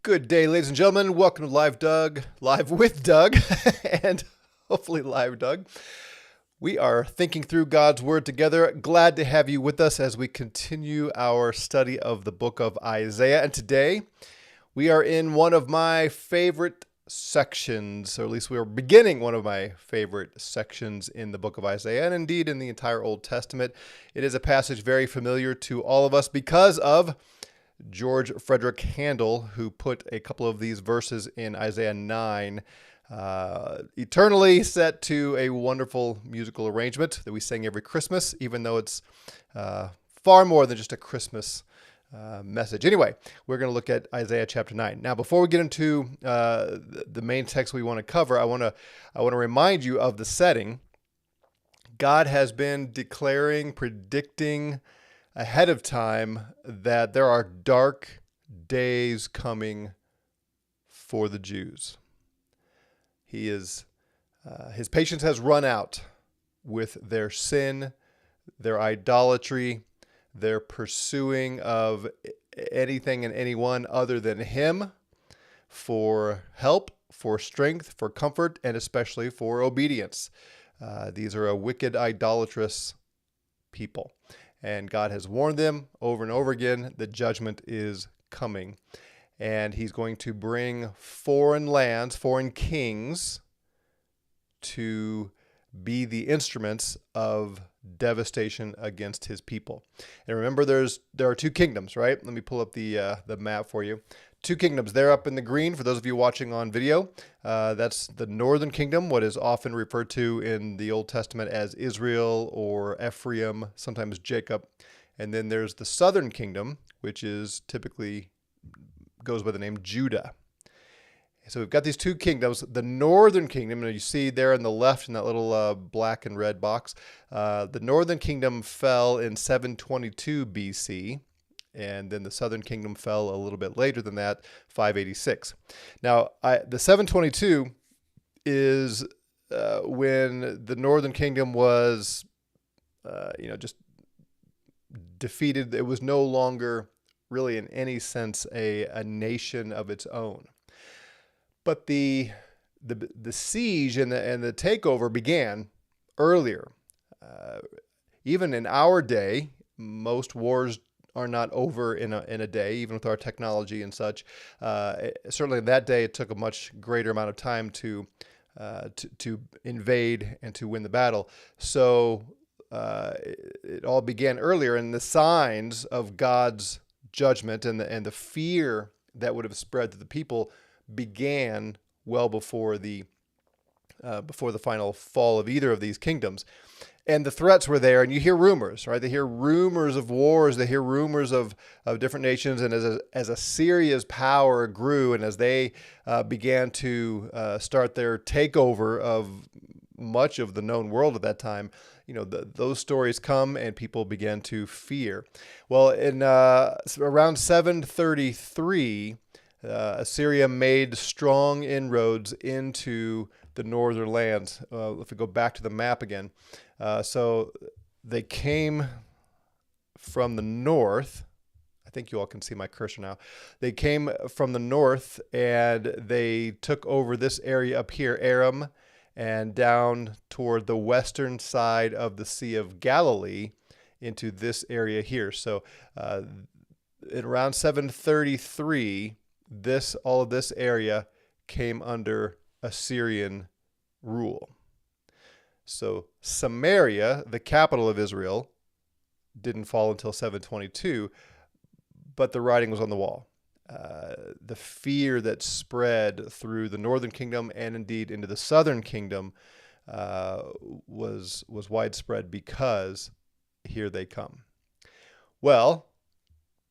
Good day, ladies and gentlemen. Welcome to Live with Doug, and hopefully Live Doug. We are thinking through God's Word together. Glad to have you with us as we continue our study of the book of Isaiah. And today we are in one of my favorite sections, or at least we are beginning one of my favorite sections in the book of Isaiah, and indeed in the entire Old Testament. It is a passage very familiar to all of us because of George Frederick Handel, who put a couple of these verses in Isaiah 9, eternally set to a wonderful musical arrangement that we sing every Christmas, even though it's far more than just a Christmas message. Anyway, we're going to look at Isaiah chapter 9. Now, before we get into the main text we want to cover, I want to remind you of the setting. God has been declaring, predicting ahead of time that there are dark days coming for the Jews. His patience has run out with their sin, their idolatry, their pursuing of anything and anyone other than Him for help, for strength, for comfort, and especially for obedience. These are a wicked, idolatrous people. And God has warned them over and over again that judgment is coming. And He's going to bring foreign lands, foreign kings, to be the instruments of devastation against His people. And remember, there are two kingdoms, right? Let me pull up the map for you. Two kingdoms. They're up in the green for those of you watching on video. That's the northern kingdom, what is often referred to in the Old Testament as Israel or Ephraim, sometimes Jacob. And then there's the southern kingdom, which is typically goes by the name Judah. So we've got these two kingdoms. The northern kingdom, you see there on the left in that little black and red box, the northern kingdom fell in 722 BC. And then the southern kingdom fell a little bit later than that, 586. Now, the 722 is when the northern kingdom was, just defeated. It was no longer really in any sense a nation of its own. But the siege and the takeover began earlier. Even in our day, most wars are not over in a day, even with our technology and such. Certainly in that day, it took a much greater amount of time to invade and to win the battle. So it all began earlier, and the signs of God's judgment and the fear that would have spread to the people began well before the final fall of either of these kingdoms. And the threats were there, and you hear rumors, right? They hear rumors of wars. They hear rumors of different nations. And as Assyria's power grew, and as they began to start their takeover of much of the known world at that time, those stories come, and people began to fear. Well, in around 733, Assyria made strong inroads into the northern lands. If we go back to the map again, so they came from the north. I think you all can see my cursor now. They came from the north, and they took over this area up here, Aram, and down toward the western side of the Sea of Galilee into this area here. So in around 733, all of this area came under Assyrian rule. So Samaria, the capital of Israel, didn't fall until 722, but the writing was on the wall. The fear that spread through the northern kingdom and indeed into the southern kingdom was widespread because here they come. Well,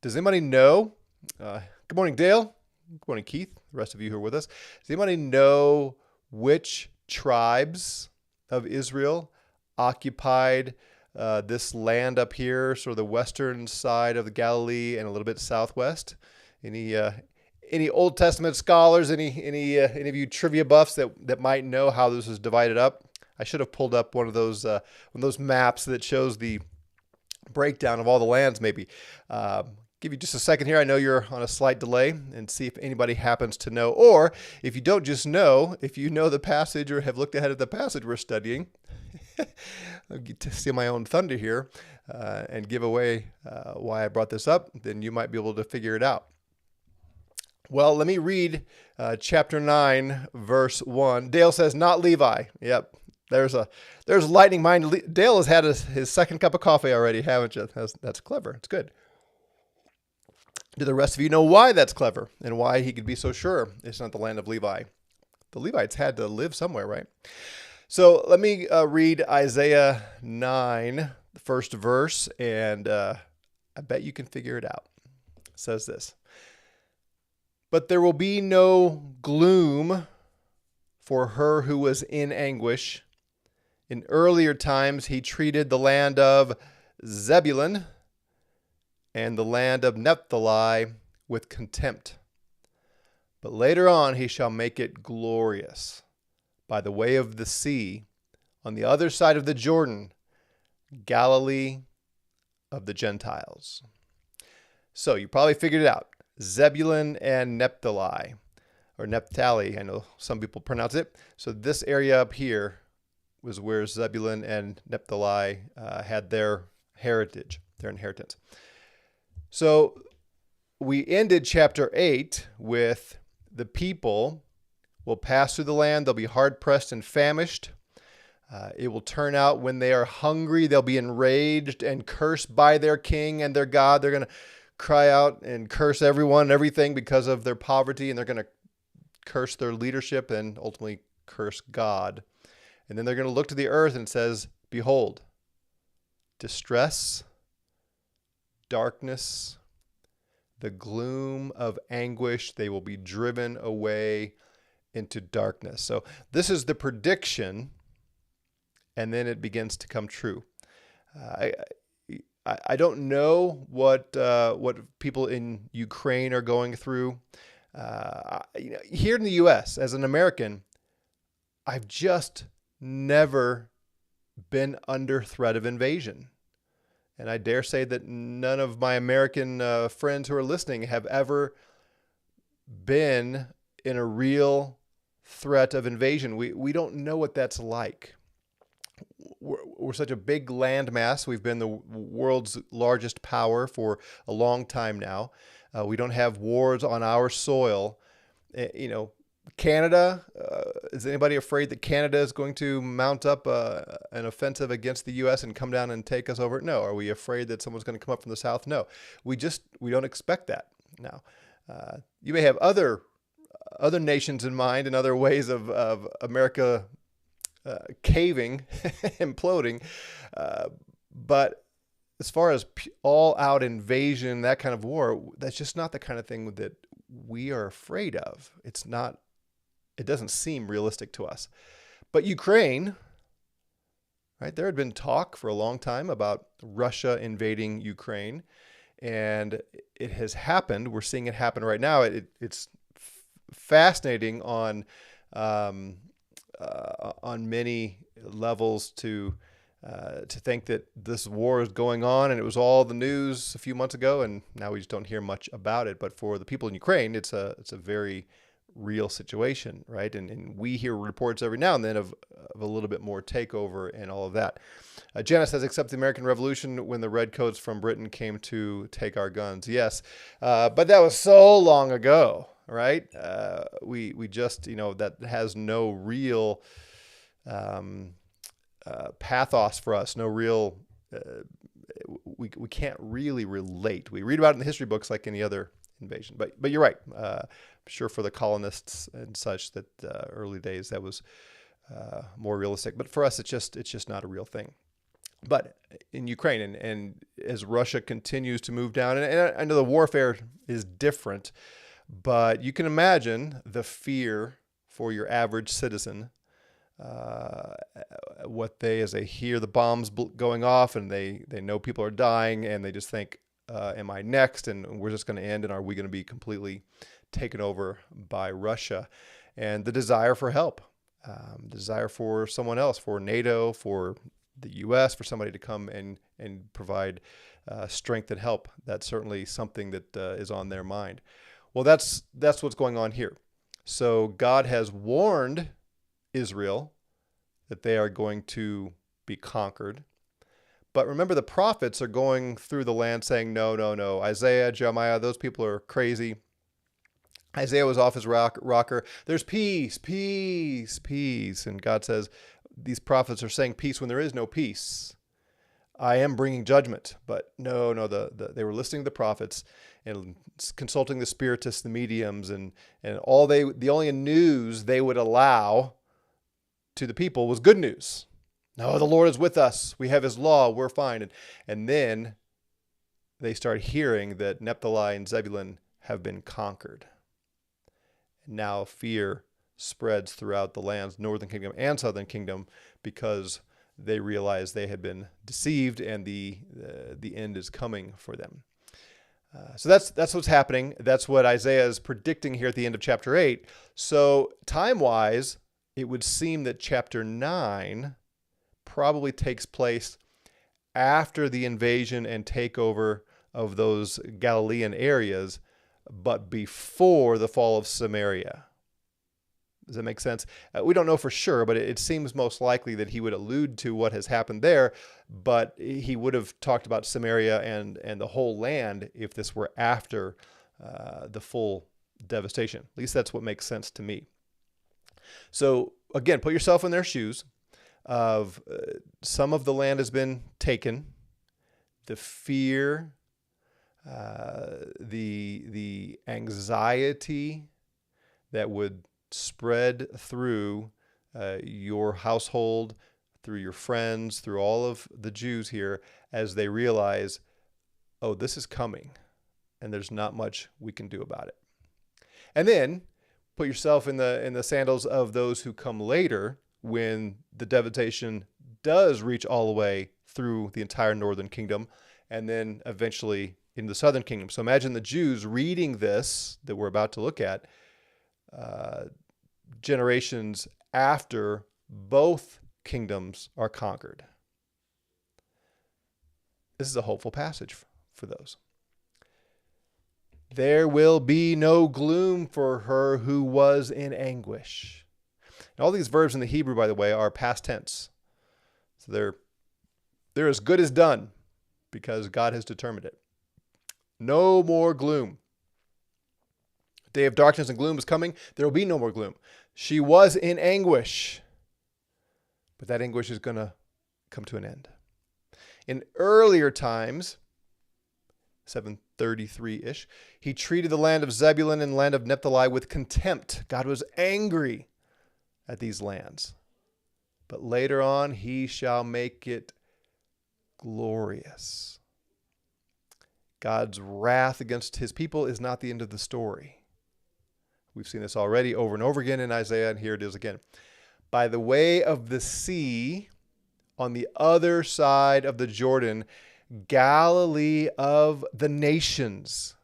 does anybody know? Good morning, Dale. Good morning, Keith. The rest of you who are with us. Does anybody know which tribes of Israel occupied this land up here, sort of the western side of the Galilee and a little bit southwest? Any Old Testament scholars, any of you trivia buffs that might know how this is divided up? I should have pulled up one of those maps that shows the breakdown of all the lands. Maybe give you just a second here. I know you're on a slight delay, and see if anybody happens to know, or if you don't just know, if you know the passage or have looked ahead at the passage we're studying. I'll get to steal my own thunder here and give away why I brought this up, then you might be able to figure it out. Well, let me read chapter 9, verse 1. Dale says, not Levi. Yep. There's lightning mind. Dale has had his second cup of coffee already, haven't you? That's clever. It's good. Do the rest of you know why that's clever and why he could be so sure it's not the land of Levi? The Levites had to live somewhere, right? So let me read Isaiah 9, the first verse, and I bet you can figure it out. It says this: but there will be no gloom for her who was in anguish. In earlier times, he treated the land of Zebulun and the land of Naphtali with contempt. But later on, he shall make it glorious by the way of the sea, on the other side of the Jordan, Galilee of the Gentiles. So you probably figured it out. Zebulun and Naphtali, or Naphtali, I know some people pronounce it. So this area up here was where Zebulun and Naphtali had their heritage, their inheritance. So we ended chapter 8 with the people will pass through the land. They'll be hard-pressed and famished. It will turn out when they are hungry, they'll be enraged and cursed by their king and their God. They're going to cry out and curse everyone and everything because of their poverty, and they're going to curse their leadership and ultimately curse God. And then they're going to look to the earth and it says, behold, distress, darkness, the gloom of anguish. They will be driven away into darkness. So this is the prediction, and then it begins to come true. I don't know what people in Ukraine are going through. Here in the U.S., as an American, I've just never been under threat of invasion. And I dare say that none of my American friends who are listening have ever been in a real threat of invasion. We don't know what that's like. We're such a big landmass. We've been the world's largest power for a long time now. We don't have wars on our soil. Canada, is anybody afraid that Canada is going to mount up an offensive against the U.S. and come down and take us over? No. Are we afraid that someone's going to come up from the south? No. We don't expect that now. You may have other nations in mind and other ways of America caving, imploding. But as far as all-out invasion, that kind of war, that's just not the kind of thing that we are afraid of. It doesn't seem realistic to us. But Ukraine, right? There had been talk for a long time about Russia invading Ukraine, and it has happened. We're seeing it happen right now. It's fascinating on many levels to think that this war is going on, and it was all the news a few months ago, and now we just don't hear much about it. But for the people in Ukraine, it's a very real situation, right? And we hear reports every now and then of a little bit more takeover and all of that. Janice says, except the American Revolution when the redcoats from Britain came to take our guns. Yes, but that was so long ago, right? We just, that has no real pathos for us, no real, we can't really relate. We read about it in the history books like any other invasion, but you're right. I'm sure for the colonists and such that early days that was more realistic, but for us it's just not a real thing. But in Ukraine and as Russia continues to move down, and I know the warfare is different, but you can imagine the fear for your average citizen, as they hear the bombs going off and they know people are dying, and they just think, am I next? And we're just going to end, and are we going to be completely taken over by Russia? And the desire for help, desire for someone else, for NATO, for the U.S., for somebody to come and provide strength and help. That's certainly something that is on their mind. Well, that's what's going on here. So God has warned Israel that they are going to be conquered. But remember, the prophets are going through the land saying, no, no, no. Isaiah, Jeremiah, those people are crazy. Isaiah was off his rocker. There's peace, peace, peace. And God says, these prophets are saying peace when there is no peace. I am bringing judgment. But no, they were listening to the prophets and consulting the spiritists, the mediums, and the only news they would allow to the people was good news. No, the Lord is with us. We have his law. We're fine. And then they start hearing that Naphtali and Zebulun have been conquered. And now fear spreads throughout the lands, northern kingdom and southern kingdom, because they realize they had been deceived and the end is coming for them. So that's what's happening. That's what Isaiah is predicting here at the end of chapter 8. So time-wise, it would seem that chapter 9 probably takes place after the invasion and takeover of those Galilean areas, but before the fall of Samaria. Does that make sense? We don't know for sure, but it seems most likely that he would allude to what has happened there, but he would have talked about Samaria and the whole land if this were after the full devastation. At least that's what makes sense to me. So again, put yourself in their shoes. Some of the land has been taken. The fear, the anxiety that would spread through your household, through your friends, through all of the Jews here, as they realize, oh, this is coming, and there's not much we can do about it. And then put yourself in the sandals of those who come later, when the devastation does reach all the way through the entire northern kingdom and then eventually in the southern kingdom. So imagine the Jews reading this that we're about to look at generations after both kingdoms are conquered. This is a hopeful passage for those. There will be no gloom for her who was in anguish. And all these verbs in the Hebrew, by the way, are past tense. So they're as good as done because God has determined it. No more gloom. Day of darkness and gloom is coming. There will be no more gloom. She was in anguish, but that anguish is going to come to an end. In earlier times, 733-ish, he treated the land of Zebulun and land of Naphtali with contempt. God was angry at these lands. But later on, he shall make it glorious. God's wrath against his people is not the end of the story. We've seen this already over and over again in Isaiah, and here it is again. By the way of the sea, on the other side of the Jordan, Galilee of the nations.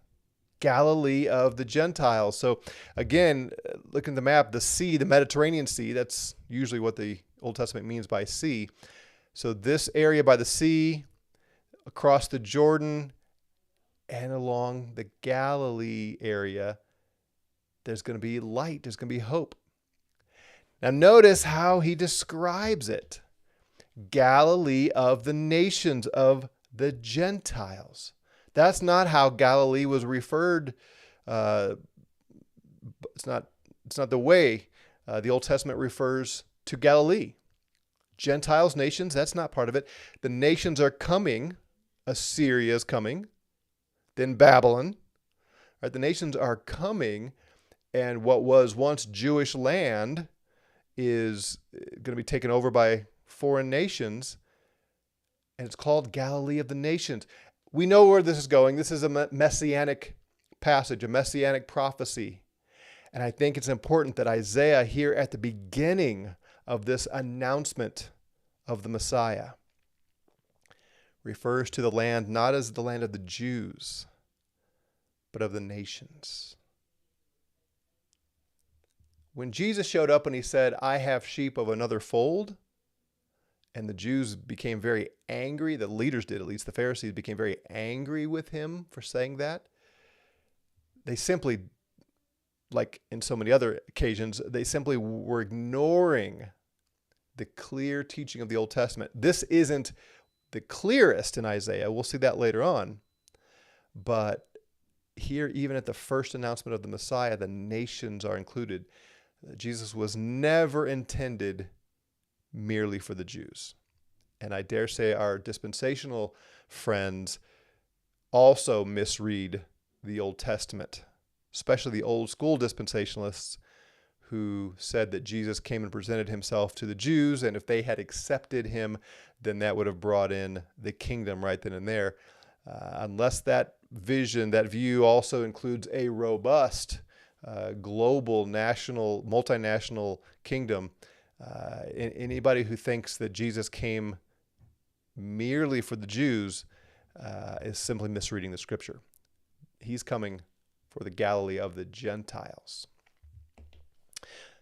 Galilee of the Gentiles. So again, look at the map, the sea, the Mediterranean Sea, that's usually what the Old Testament means by sea. So this area by the sea, across the Jordan, and along the Galilee area, there's going to be light, there's going to be hope. Now notice how he describes it. Galilee of the nations, of the Gentiles. That's not how Galilee was referred. It's not the way the Old Testament refers to Galilee. Gentiles, nations, that's not part of it. The nations are coming. Assyria is coming. Then Babylon. Right? The nations are coming, and what was once Jewish land is going to be taken over by foreign nations, and it's called Galilee of the nations. We know where this is going. This is a messianic passage, a messianic prophecy. And I think it's important that Isaiah here at the beginning of this announcement of the Messiah refers to the land not as the land of the Jews, but of the nations. When Jesus showed up and he said, I have sheep of another fold, And the Jews became very angry. The leaders did, at least the Pharisees became very angry with him for saying that. They simply, like in so many other occasions, they simply were ignoring the clear teaching of the Old Testament. This isn't the clearest in Isaiah. We'll see that later on. But here, even at the first announcement of the Messiah, the nations are included. Jesus was never intended merely for the Jews. And I dare say our dispensational friends also misread the Old Testament, especially the old school dispensationalists who said that Jesus came and presented himself to the Jews, and if they had accepted him, then that would have brought in the kingdom right then and there. Unless that vision, that view also includes a robust global, national, multinational kingdom, anybody who thinks that Jesus came merely for the Jews is simply misreading the scripture. He's coming for the Galilee of the Gentiles.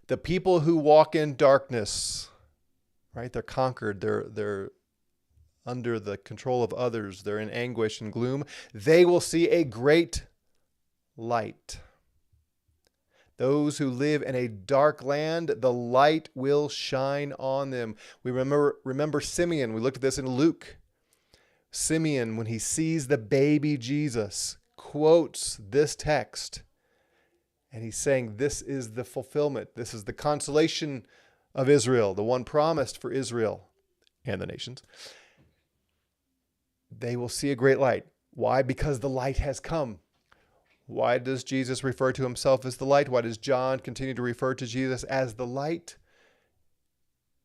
The people who walk in darkness, right? They're conquered. They're under the control of others. They're in anguish and gloom. They will see a great light. Those who live in a dark land, the light will shine on them. We remember Simeon. We looked at this in Luke. Simeon, when he sees the baby Jesus, quotes this text. And he's saying, this is the fulfillment. This is the consolation of Israel, the one promised for Israel and the nations. They will see a great light. Why? Because the light has come. Why does Jesus refer to himself as the light? Why does John continue to refer to Jesus as the light?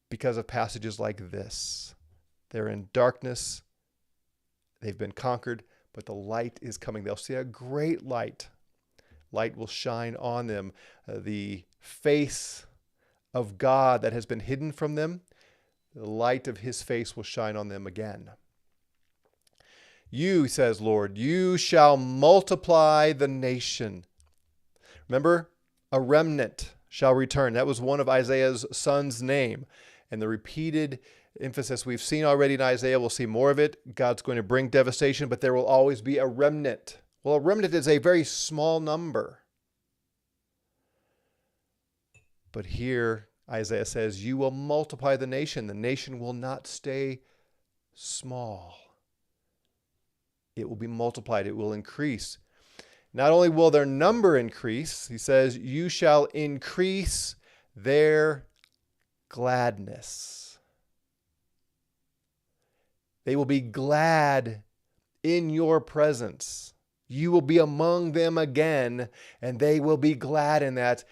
Because of passages like this. They're in darkness. They've been conquered, but the light is coming. They'll see a great light. Light will shine on them. The face of God that has been hidden from them, the light of his face will shine on them again. You, says Lord, you shall multiply the nation. Remember, a remnant shall return. That was one of Isaiah's son's name. And the repeated emphasis we've seen already in Isaiah, we'll see more of it. God's going to bring devastation, but there will always be a remnant. Well, a remnant is a very small number. But here, Isaiah says, you will multiply the nation. The nation will not stay small. It will be multiplied. It will increase. Not only will their number increase, he says, you shall increase their gladness. They will be glad in your presence. You will be among them again, and they will be glad in that,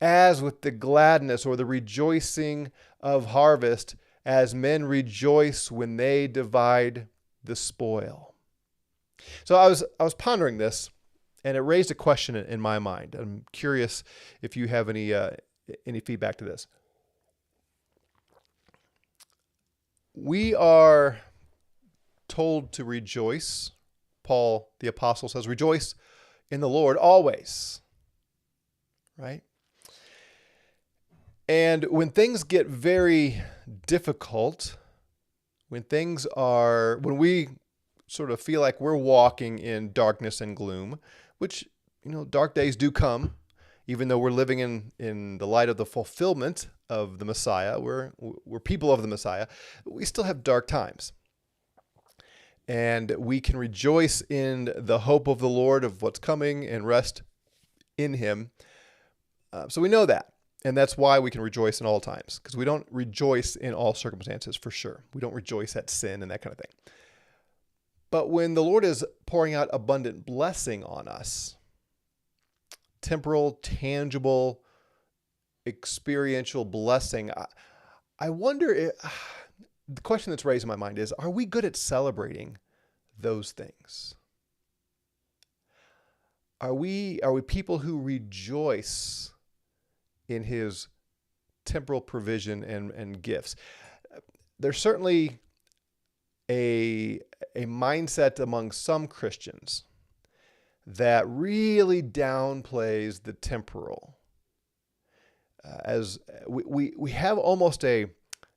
as with the gladness or the rejoicing of harvest, as men rejoice when they divide the spoil. So I was pondering this, and it raised a question in my mind. I'm curious if you have any feedback to this. We are told to rejoice. Paul, the apostle, says, rejoice in the Lord always. Right? And when things get very difficult, when we sort of feel like we're walking in darkness and gloom, which, dark days do come, even though we're living in the light of the fulfillment of the Messiah, we're people of the Messiah, we still have dark times. And we can rejoice in the hope of the Lord, of what's coming, and rest in him. So we know that. And that's why we can rejoice in all times, because we don't rejoice in all circumstances, for sure. We don't rejoice at sin and that kind of thing. But when the Lord is pouring out abundant blessing on us, temporal, tangible, experiential blessing, I wonder, the question that's raised in my mind is, are we good at celebrating those things? Are we people who rejoice in his temporal provision and gifts? There's certainly a mindset among some Christians that really downplays the temporal. As we have almost a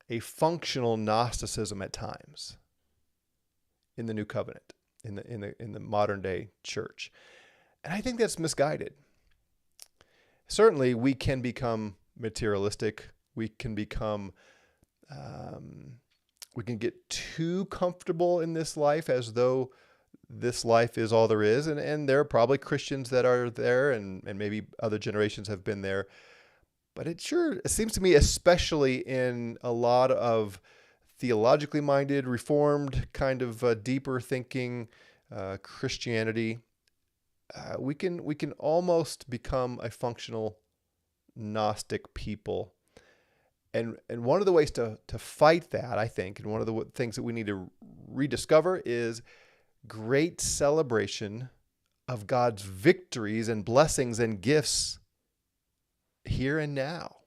a functional Gnosticism at times in the New Covenant, in the modern day church. And I think that's misguided. Certainly, we can become materialistic. We can become, we can get too comfortable in this life as though this life is all there is. And there are probably Christians that are there, and maybe other generations have been there. But it seems to me, especially in a lot of theologically minded, reformed, kind of deeper thinking Christianity, we can almost become a functional Gnostic people. And one of the ways to fight that, I think, and one of the things that we need to rediscover is great celebration of God's victories and blessings and gifts here and now.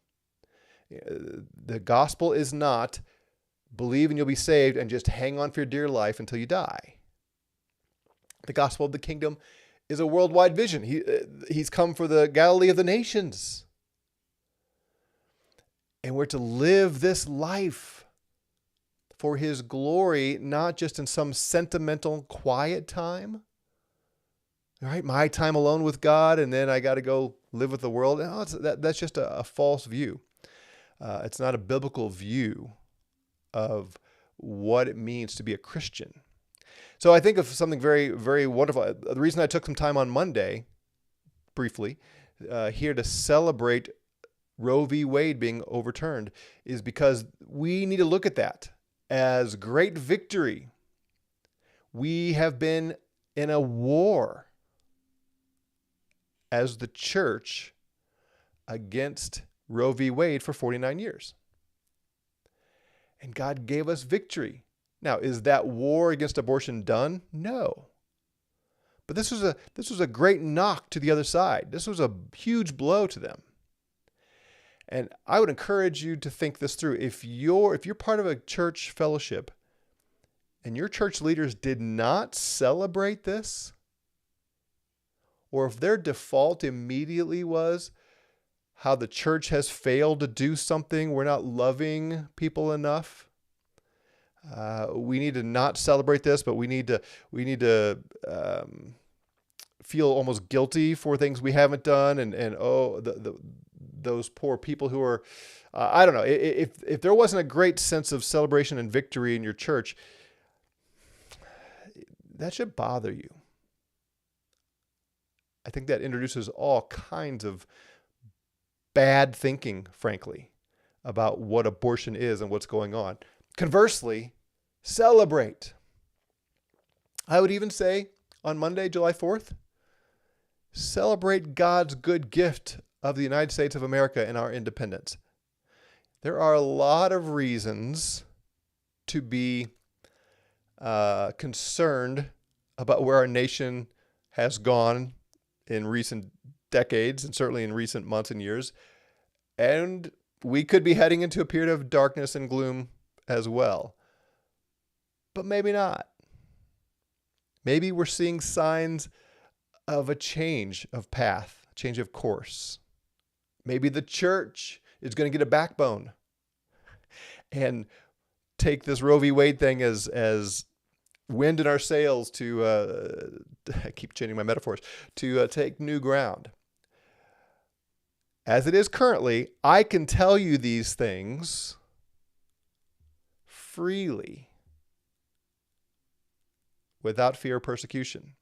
The gospel is not believe and you'll be saved and just hang on for your dear life until you die. The gospel of the kingdom is a worldwide vision. He's come for the Galilee of the nations. And we're to live this life for his glory, not just in some sentimental, quiet time. All right, my time alone with God, and then I got to go live with the world. No, that's just a false view. It's not a biblical view of what it means to be a Christian. So I think of something very, very wonderful. The reason I took some time on Monday, briefly, here to celebrate Roe v. Wade being overturned is because we need to look at that as great victory. We have been in a war as the church against Roe v. Wade for 49 years. And God gave us victory. Now, is that war against abortion done? No. But this was a great knock to the other side. This was a huge blow to them. And I would encourage you to think this through. If you're part of a church fellowship and your church leaders did not celebrate this, or if their default immediately was how the church has failed to do something, we're not loving people enough, we need to not celebrate this, but we need to feel almost guilty for things we haven't done, and those poor people who are, I don't know, if there wasn't a great sense of celebration and victory in your church, that should bother you. I think that introduces all kinds of bad thinking, frankly, about what abortion is and what's going on. Conversely, celebrate. I would even say on Monday, July 4th, celebrate God's good gift of the United States of America and our independence. There are a lot of reasons to be concerned about where our nation has gone in recent decades, and certainly in recent months and years. And we could be heading into a period of darkness and gloom as well. But maybe not. Maybe we're seeing signs of a change of path, a change of course. Maybe the church is going to get a backbone and take this Roe v. Wade thing as wind in our sails to, I keep changing my metaphors, to take new ground. As it is currently, I can tell you these things freely without fear of persecution.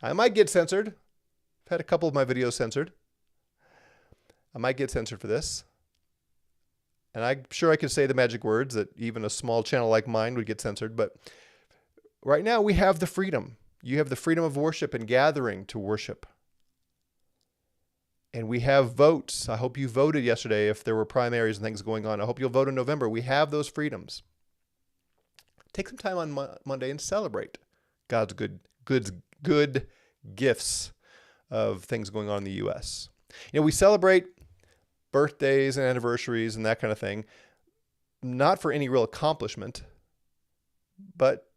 I might get censored. I've had a couple of my videos censored. I might get censored for this. And I'm sure I could say the magic words that even a small channel like mine would get censored. But right now we have the freedom. You have the freedom of worship and gathering to worship. And we have votes. I hope you voted yesterday if there were primaries and things going on. I hope you'll vote in November. We have those freedoms. Take some time on Monday and celebrate God's good gifts of things going on in the U.S. You know, we celebrate birthdays and anniversaries and that kind of thing, not for any real accomplishment, but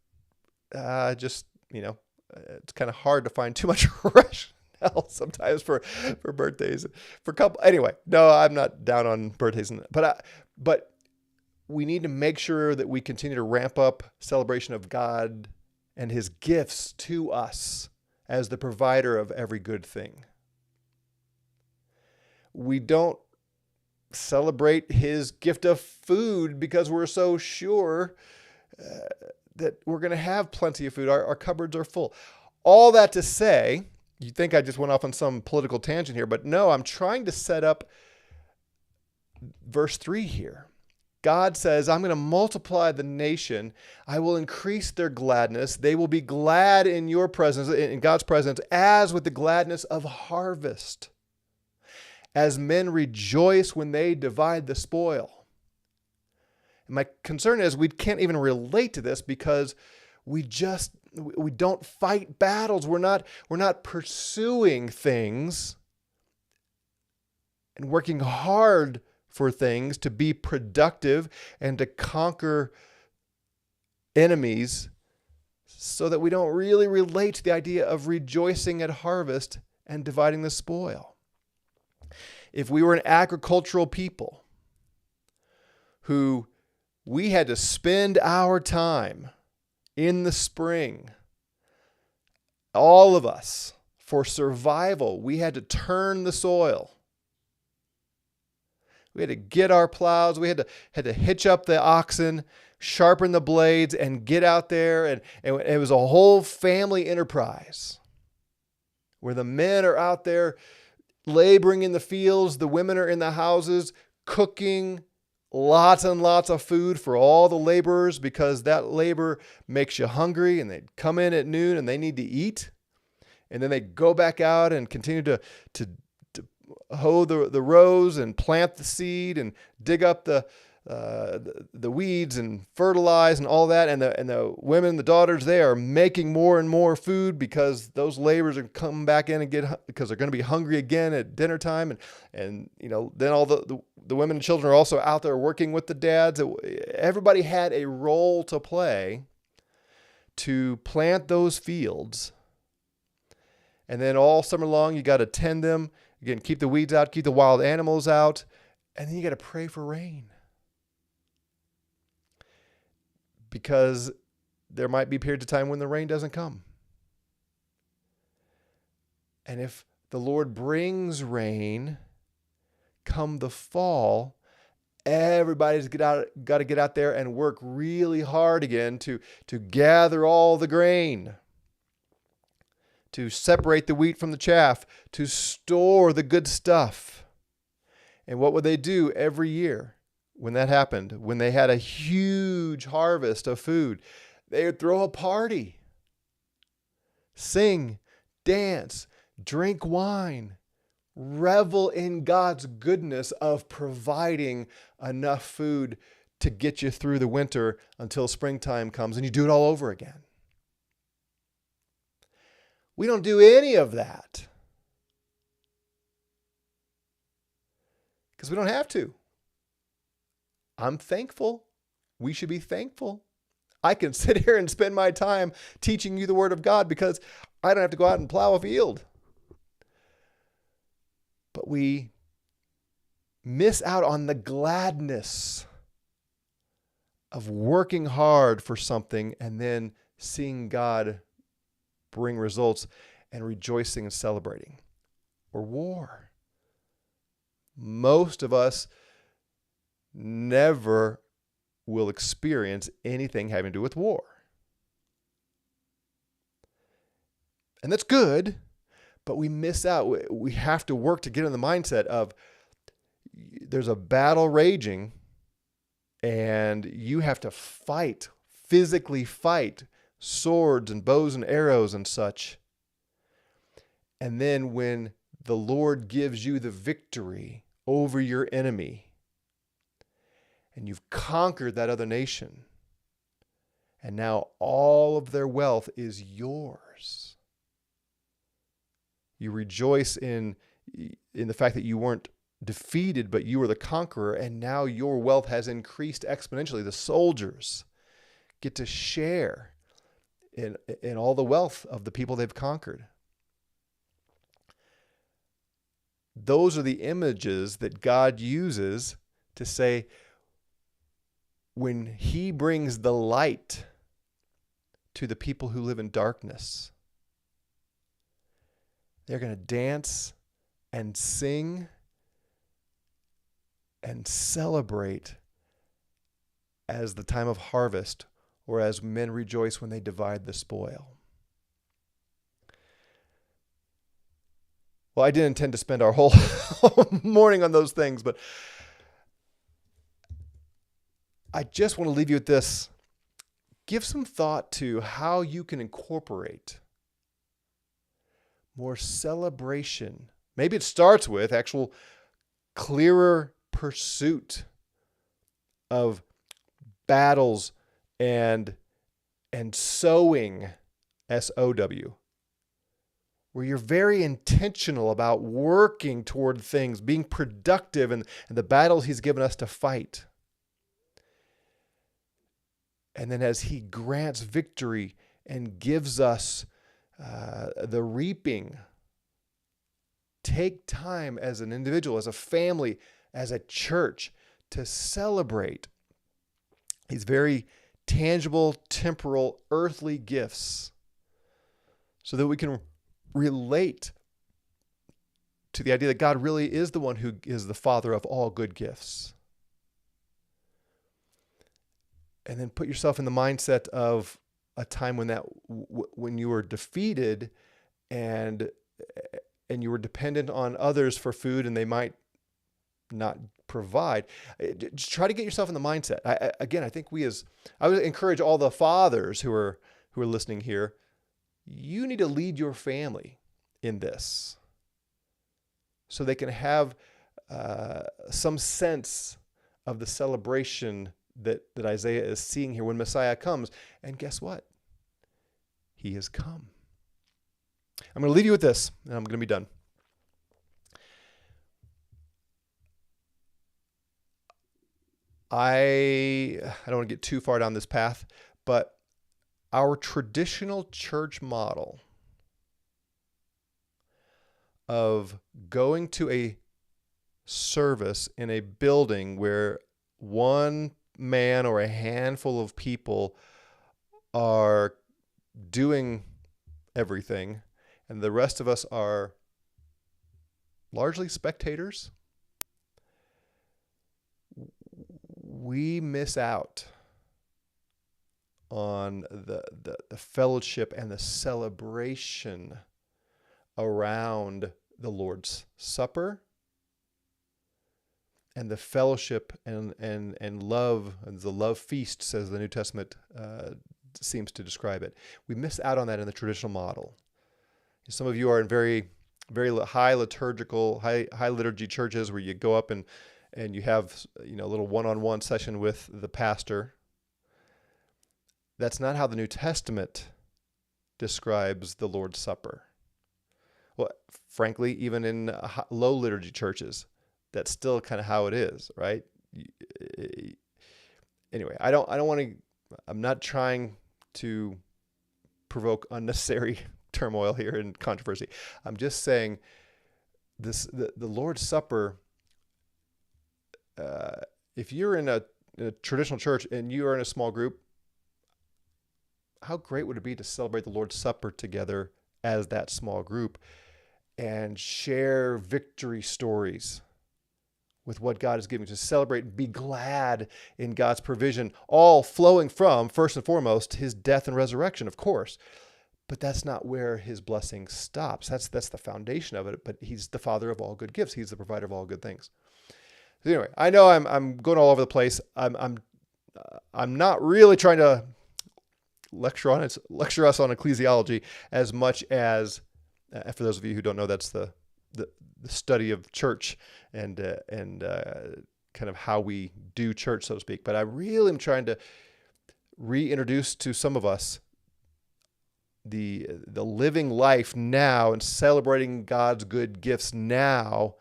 just, you know, it's kind of hard to find too much rationale sometimes for birthdays. For couple, anyway, no, I'm not down on birthdays, but we need to make sure that we continue to ramp up celebration of God and his gifts to us as the provider of every good thing. We don't celebrate his gift of food because we're so sure that we're going to have plenty of food. Our cupboards are full. All that to say, you think I just went off on some political tangent here, but no, I'm trying to set up verse 3 here. God says, I'm going to multiply the nation. I will increase their gladness. They will be glad in your presence, in God's presence, as with the gladness of harvest, as men rejoice when they divide the spoil. And my concern is we can't even relate to this because we don't fight battles. We're not pursuing things and working hard for things to be productive and to conquer enemies, so that we don't really relate to the idea of rejoicing at harvest and dividing the spoil. If we were an agricultural people who we had to spend our time in the spring, all of us, for survival, we had to turn the soil. We had to get our plows. We had to hitch up the oxen, sharpen the blades, and get out there. And it was a whole family enterprise where the men are out there laboring in the fields. The women are in the houses cooking lots and lots of food for all the laborers, because that labor makes you hungry, and they'd come in at noon and they need to eat. And then they go back out and continue to hoe the rows and plant the seed and dig up the weeds and fertilize and all that. And the women, the daughters, they are making more and more food because those laborers are coming back in because they're going to be hungry again at dinner time. And then all the women and children are also out there working with the dads. Everybody had a role to play to plant those fields. And then all summer long, you got to tend them. Again, keep the weeds out, keep the wild animals out, and then you got to pray for rain. Because there might be periods of time when the rain doesn't come. And if the Lord brings rain, come the fall, everybody's got to get out there and work really hard again to gather all the grain, to separate the wheat from the chaff, to store the good stuff. And what would they do every year when that happened? When they had a huge harvest of food, they would throw a party, sing, dance, drink wine, revel in God's goodness of providing enough food to get you through the winter until springtime comes, and you do it all over again. We don't do any of that because we don't have to. I'm thankful. We should be thankful. I can sit here and spend my time teaching you the Word of God because I don't have to go out and plow a field. But we miss out on the gladness of working hard for something and then seeing God bring results and rejoicing and celebrating. Or war. Most of us never will experience anything having to do with war. And that's good, but we miss out. We have to work to get in the mindset of there's a battle raging and you have to fight, physically fight, swords and bows and arrows and such. And then when the Lord gives you the victory over your enemy and you've conquered that other nation, and now all of their wealth is yours, you rejoice in the fact that you weren't defeated, but you were the conqueror, and now your wealth has increased exponentially. The soldiers get to share in all the wealth of the people they've conquered. Those are the images that God uses to say, when he brings the light to the people who live in darkness, they're going to dance and sing and celebrate as the time of harvest, or as men rejoice when they divide the spoil. Well, I didn't intend to spend our whole morning on those things, but I just want to leave you with this. Give some thought to how you can incorporate more celebration. Maybe it starts with actual clearer pursuit of battles and sowing, SOW, where you're very intentional about working toward things, being productive in the battles he's given us to fight. And then as he grants victory and gives us the reaping, take time as an individual, as a family, as a church to celebrate these very tangible, temporal, earthly gifts so that we can relate to the idea that God really is the one who is the Father of all good gifts. And then put yourself in the mindset of a time when when you were defeated and you were dependent on others for food and they might not provide. Just try to get yourself in the mindset. I think I would encourage all the fathers who are listening here, you need to lead your family in this so they can have some sense of the celebration that Isaiah is seeing here when Messiah comes. And guess what? He has come. I'm going to leave you with this, and I'm going to be done. I don't want to get too far down this path, but our traditional church model of going to a service in a building where one man or a handful of people are doing everything and the rest of us are largely spectators, we miss out on the fellowship and the celebration around the Lord's Supper and the fellowship and love, and the love feast, says the New Testament seems to describe it. We miss out on that in the traditional model. Some of you are in very, very high liturgical, high liturgy churches where you go up and you have a little one-on-one session with the pastor. That's not how the New Testament describes the Lord's Supper. Well, frankly, even in low liturgy churches, that's still kind of how it is, right? Anyway, I don't want to. I'm not trying to provoke unnecessary turmoil here and controversy. I'm just saying the Lord's Supper. If you're in a traditional church and you are in a small group, how great would it be to celebrate the Lord's Supper together as that small group and share victory stories with what God is giving, to celebrate, be glad in God's provision, all flowing from, first and foremost, his death and resurrection, of course. But that's not where his blessing stops. That's the foundation of it. But he's the Father of all good gifts. He's the provider of all good things. So anyway, I know I'm going all over the place. I'm not really trying to lecture us on ecclesiology as much as, for those of you who don't know, that's the study of church and kind of how we do church, so to speak. But I really am trying to reintroduce to some of us the living life now and celebrating God's good gifts now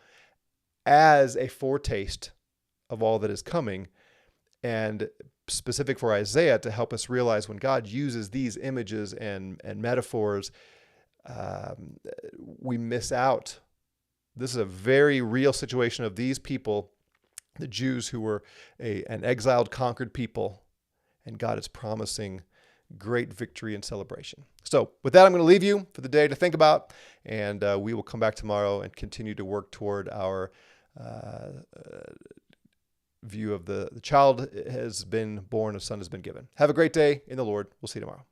as a foretaste of all that is coming, and specific for Isaiah to help us realize when God uses these images and metaphors, we miss out. This is a very real situation of these people the Jews who were an exiled, conquered people, and God is promising great victory and celebration. So with that, I'm going to leave you for the day to think about, and we will come back tomorrow and continue to work toward our view of the child has been born, a son has been given. Have a great day in the Lord. We'll see you tomorrow.